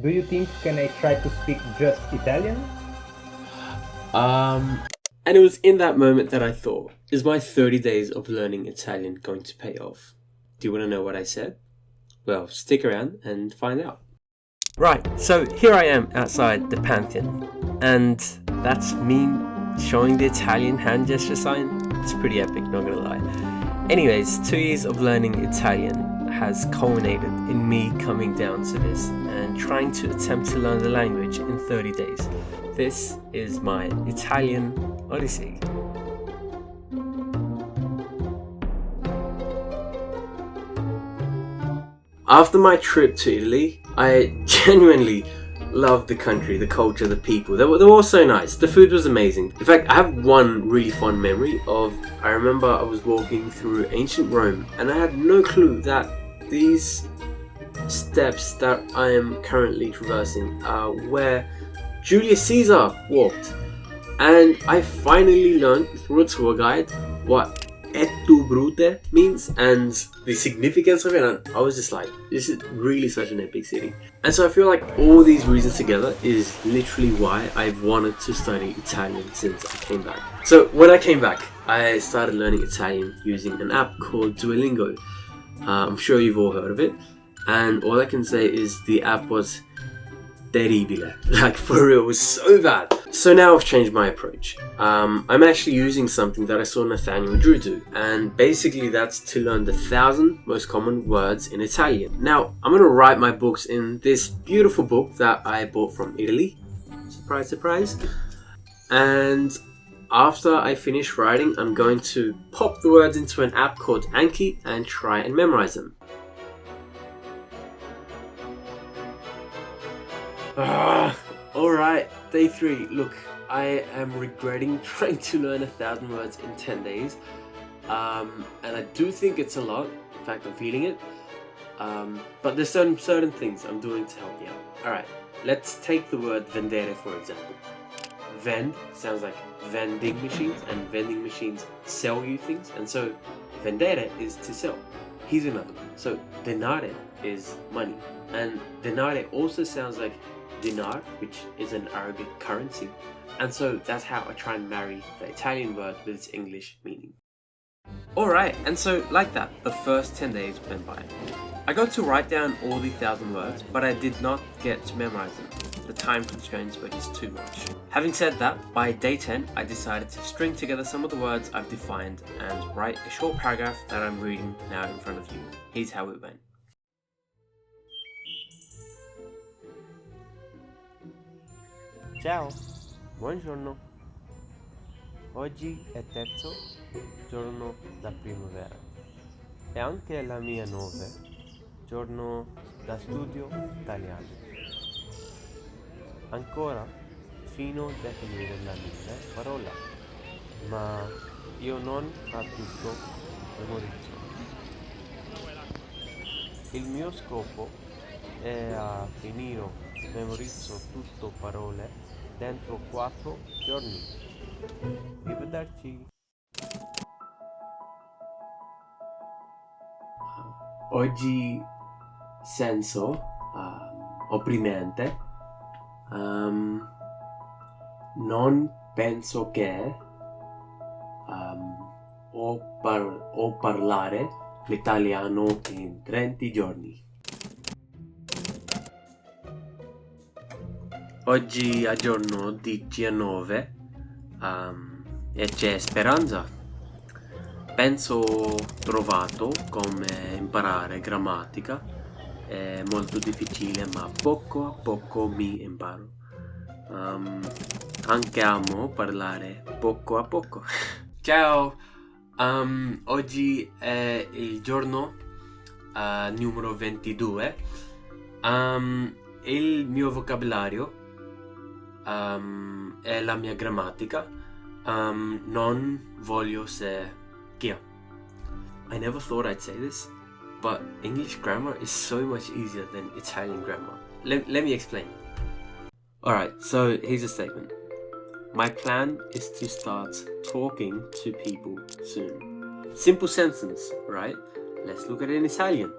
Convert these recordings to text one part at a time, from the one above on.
Do you think can I try to speak just Italian? And it was in that moment that I thought, is my 30 days of learning Italian going to pay off? Do you want to know what I said? Well, stick around and find out. Right, so here I am outside the Pantheon, and that's me showing the Italian hand gesture sign. It's pretty epic, not gonna lie. Anyways, 2 years of learning Italian has culminated in me coming down to this and trying to attempt to learn the language in 30 days. This is my Italian Odyssey. After my trip to Italy, I genuinely loved the country, the culture, the people. They were all so nice. The food was amazing. In fact, I have one really fond memory of, I remember I was walking through ancient Rome and I had no clue that these steps that I am currently traversing are where Julius Caesar walked. And I finally learned through a tour guide what et tu brute means and the significance of it, and I was just like, this is really such an epic city. And so I feel like all these reasons together is literally why I've wanted to study Italian since I came back. So when I came back, I started learning Italian using an app called Duolingo. I'm sure you've all heard of it, and all I can say is the app was terribile. Like, for real, it was so bad. So now I've changed my approach. I'm actually using something that I saw Nathaniel Drew do, and basically that's to learn the 1,000 most common words in Italian. Now, I'm gonna write my books in this beautiful book that I bought from Italy. Surprise, surprise. And after I finish writing, I'm going to pop the words into an app called Anki and try and memorize them. Alright, day 3. Look, I am regretting trying to learn 1,000 words in 10 days. And I do think it's a lot. In fact, I'm feeling it. But there's certain things I'm doing to help me out. Alright, let's take the word vendere for example. Vend sounds like vending machines, and vending machines sell you things. And so vendere is to sell. Here's another one. So denare is money. And denare also sounds like dinar, which is an Arabic currency. And so that's how I try and marry the Italian word with its English meaning. Alright, and so like that, the first 10 days went by. I got to write down all the 1,000 words, but I did not get to memorize them. The time constraints were just too much. Having said that, by day 10, I decided to string together some of the words I've defined and write a short paragraph that I'm reading now in front of you. Here's how it went. Ciao, buongiorno. Oggi è terzo giorno da primavera e anche la mia 9 giorno da studio italiano. Ancora fino a definire la mia parola, ma io non ho tutto memorizzo. Il mio scopo è a finire memorizzo tutto parole dentro 4 giorni. Arriverderci. Oggi senso opprimente. Non penso che o parlare l'italiano in 30 giorni. Oggi è giorno 19 e c'è speranza. Penso trovato come imparare grammatica. È molto difficile, ma poco a poco mi imparo. Anche amo parlare poco a poco. Ciao! Oggi è il giorno numero 22. Il mio vocabolario è la mia grammatica. Non voglio se Kia. I never thought I'd say this, but English grammar is so much easier than Italian grammar. Let me explain. Alright, so here's a statement. My plan is to start talking to people soon. Simple sentence, right? Let's look at it in Italian.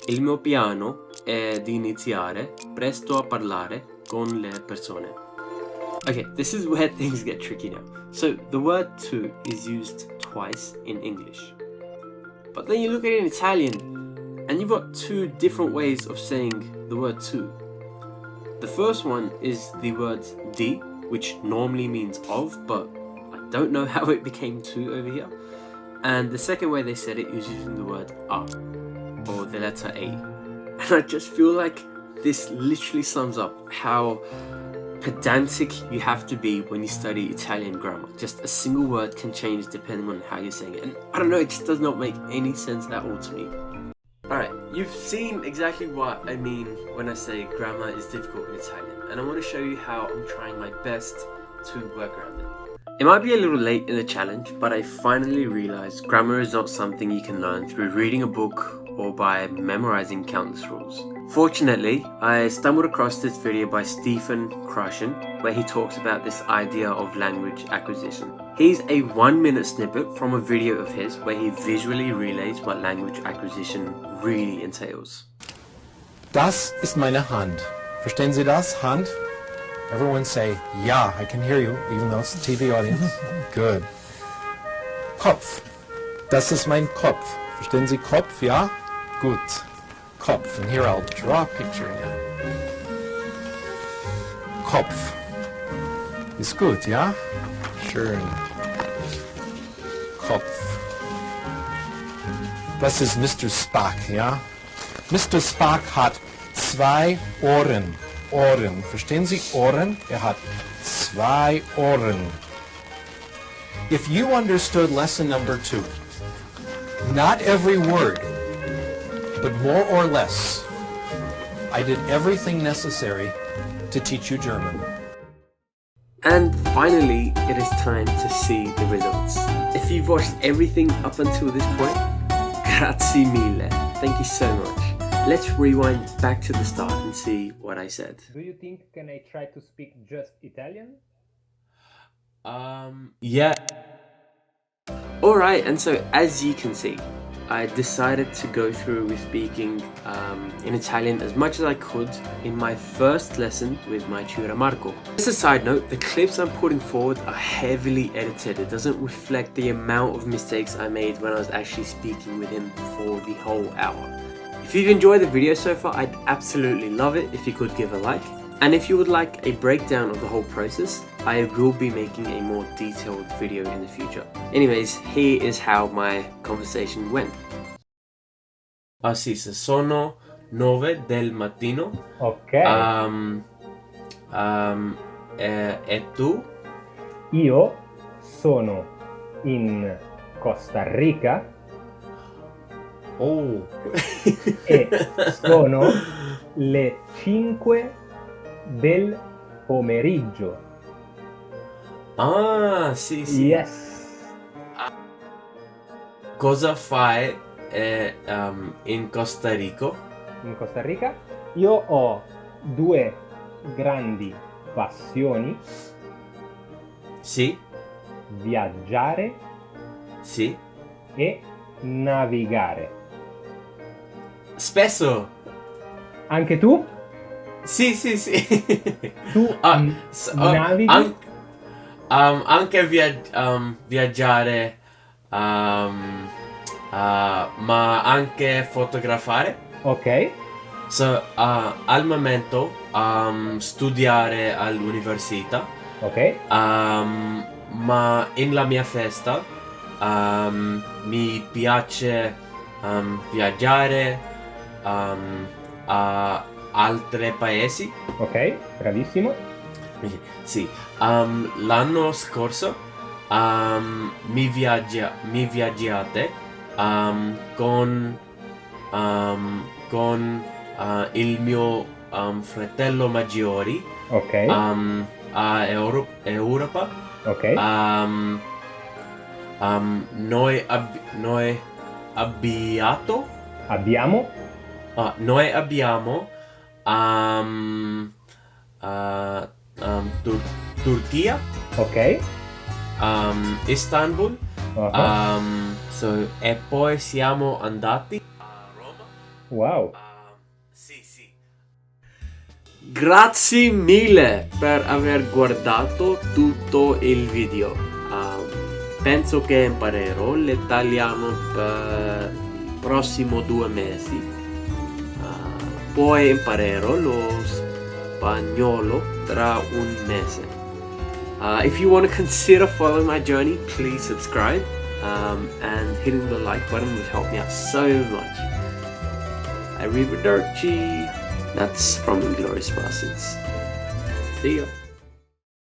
Il mio piano è di iniziare presto a parlare con le persone. Okay, this is where things get tricky now. So the word to is used twice in English. But then you look at it in Italian and you've got two different ways of saying the word to. The first one is the word di, which normally means of, but I don't know how it became to over here. And the second way they said it is using the word a, or the letter A. And I just feel like this literally sums up how pedantic you have to be when you study Italian grammar. Just a single word can change depending on how you're saying it. And I don't know, it just does not make any sense at all to me. Alright, you've seen exactly what I mean when I say grammar is difficult in Italian. And I want to show you how I'm trying my best to work around it. It might be a little late in the challenge, but I finally realized grammar is not something you can learn through reading a book or by memorizing countless rules. Fortunately, I stumbled across this video by Stephen Krashen, where he talks about this idea of language acquisition. He's a 1-minute snippet from a video of his where he visually relays what language acquisition really entails. Das ist meine Hand. Verstehen Sie das? Hand? Everyone say, ja, I can hear you, even though it's a TV audience. Good. Kopf. Das ist mein Kopf. Verstehen Sie Kopf? Ja? Gut. Kopf. And here I'll draw a picture again. Kopf. Ist gut, ja? Schön. Kopf. Das ist Mr. Spock, ja? Mr. Spock hat 2 Ohren. Ohren. Verstehen Sie Ohren? Hat 2 Ohren. If you understood lesson number 2, not every word, but more or less, I did everything necessary to teach you German. And finally, it is time to see the results. If you've watched everything up until this point, grazie mille. Thank you so much. Let's rewind back to the start and see what I said. Do you think can I try to speak just Italian? Yeah. Alright, and so as you can see, I decided to go through with speaking in Italian as much as I could in my first lesson with my tutor Marco. Just a side note, the clips I'm putting forward are heavily edited. It doesn't reflect the amount of mistakes I made when I was actually speaking with him for the whole hour. If you've enjoyed the video so far, I'd absolutely love it if you could give a like. And if you would like a breakdown of the whole process, I will be making a more detailed video in the future. Anyways, here is how my conversation went. Ah sì, se sono 9 del mattino. Ok. E tu? Io sono in Costa Rica Oh. e sono le 5 del pomeriggio. Ah, sì, sì. Yes. Cosa fai in Costa Rica? In Costa Rica io ho 2 grandi passioni: Sì, viaggiare sì. e navigare. Spesso. Anche tu? Sì, sì, sì. Tu navighi? Anche viaggiare, ma anche fotografare. Ok. So, al momento studiare all'università. Ok. Ma in la mia festa mi piace viaggiare a altri paesi. Ok, bravissimo. Sì, l'anno scorso mi viaggiate con il mio fratello maggiore. Ok. A Europa. Ok. Noi abbiamo Turchia. Ok. Istanbul. Uh-huh. E poi siamo andati a Roma. Wow. Sì. Grazie mille per aver guardato tutto il video. Penso che imparerò l'italiano per i prossimi 2 mesi. Poi imparerò lo spagnolo tra un mese. If you want to consider following my journey, please subscribe. And hitting the like button would help me out so much. Arriverderci. That's from Inglourious Basterds. See ya.